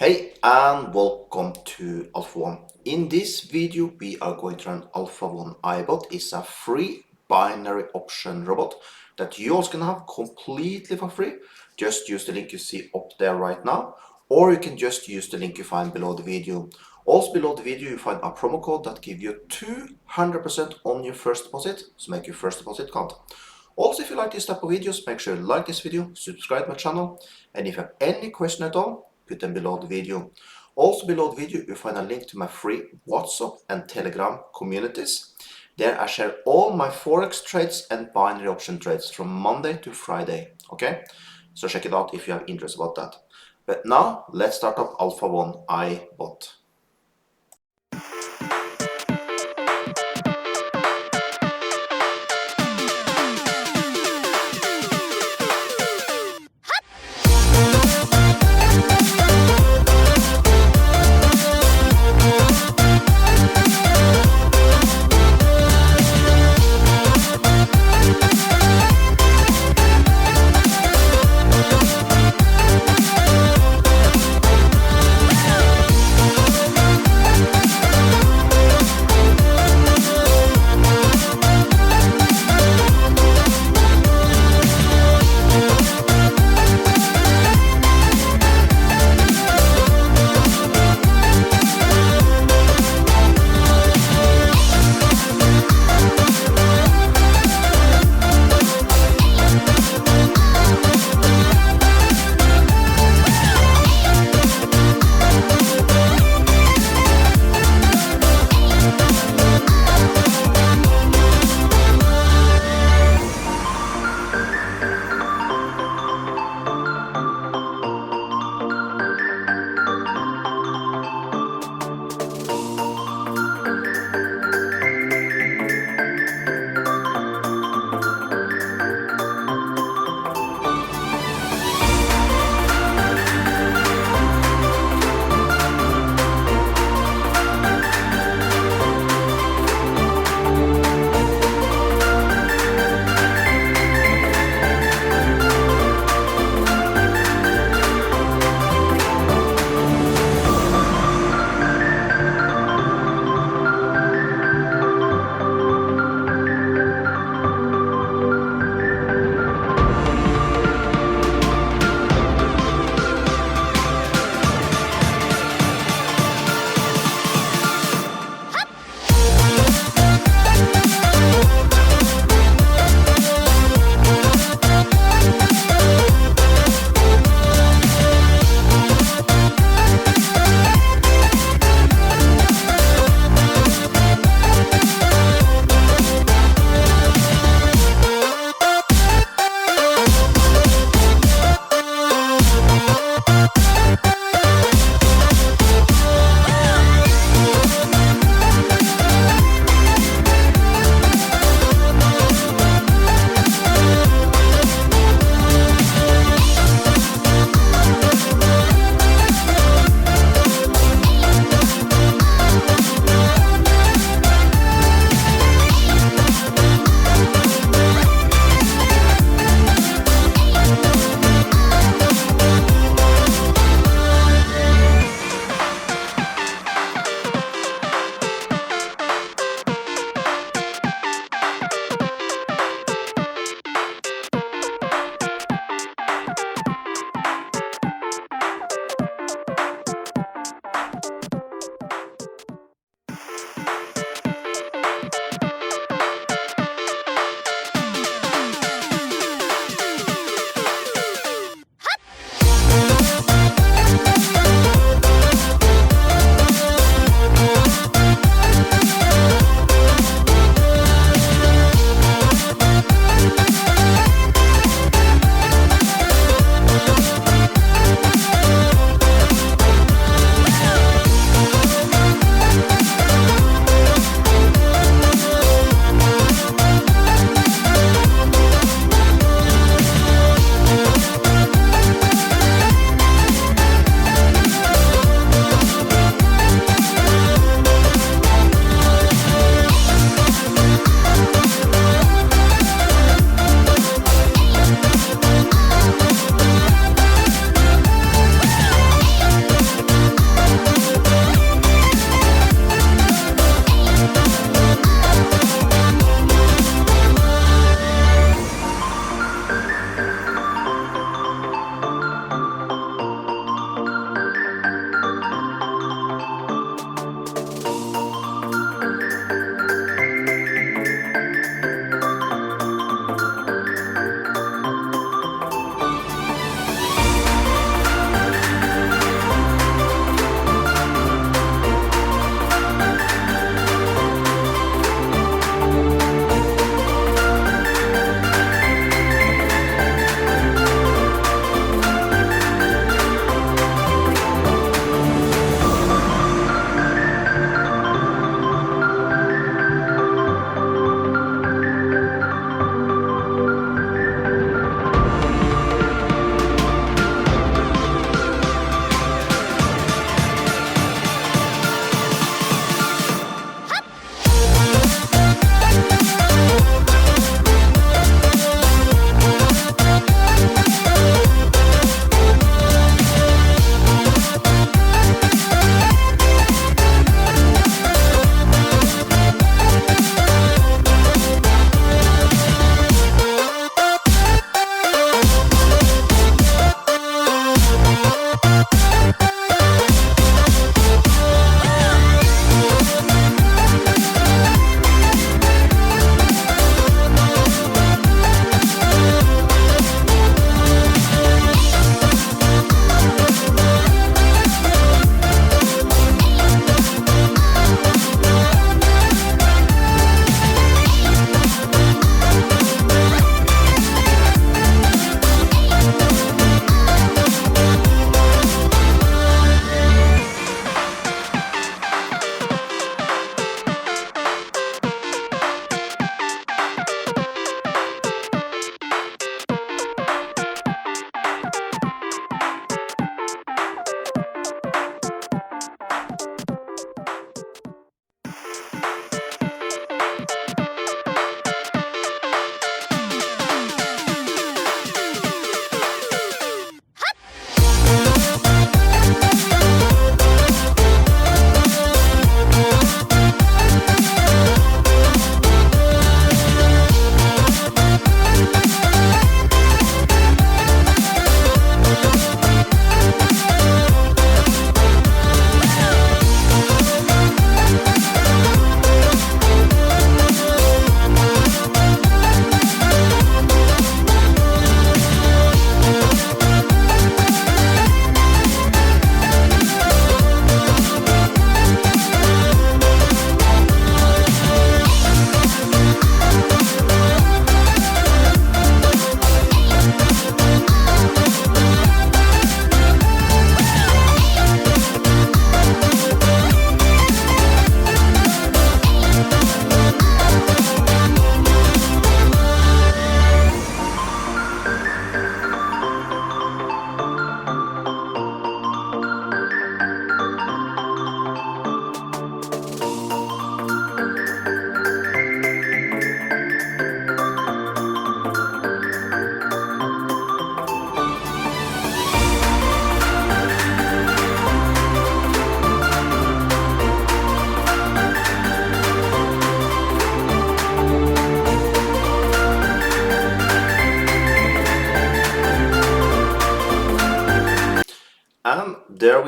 Hey and welcome to Alpha 1. In this video we are going to run Alpha 1 iBot. It's a free binary option robot that you also can have completely for free. Just use the link you see up there right now, or you can just use the link you find below the video. Also below the video you find a promo code that gives you 200% on your first deposit, so make your first deposit count. Also, if you like this type of videos, make sure you like this video, subscribe my channel, and if you have any question at all, put them below the video. Also below the video, you'll find a link to my free WhatsApp and Telegram communities. There I share all my Forex trades and binary option trades from Monday to Friday. Okay, so check it out if you have interest about that. But now let's start up Alpha 1 iBot.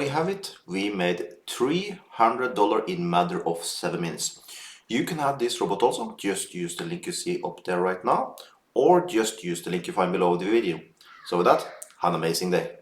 we have it. We made $300 in matter of 7 minutes. You can have this robot also. Just use the link you see up there right now, or just use the link you find below the video. So with that, have an amazing day.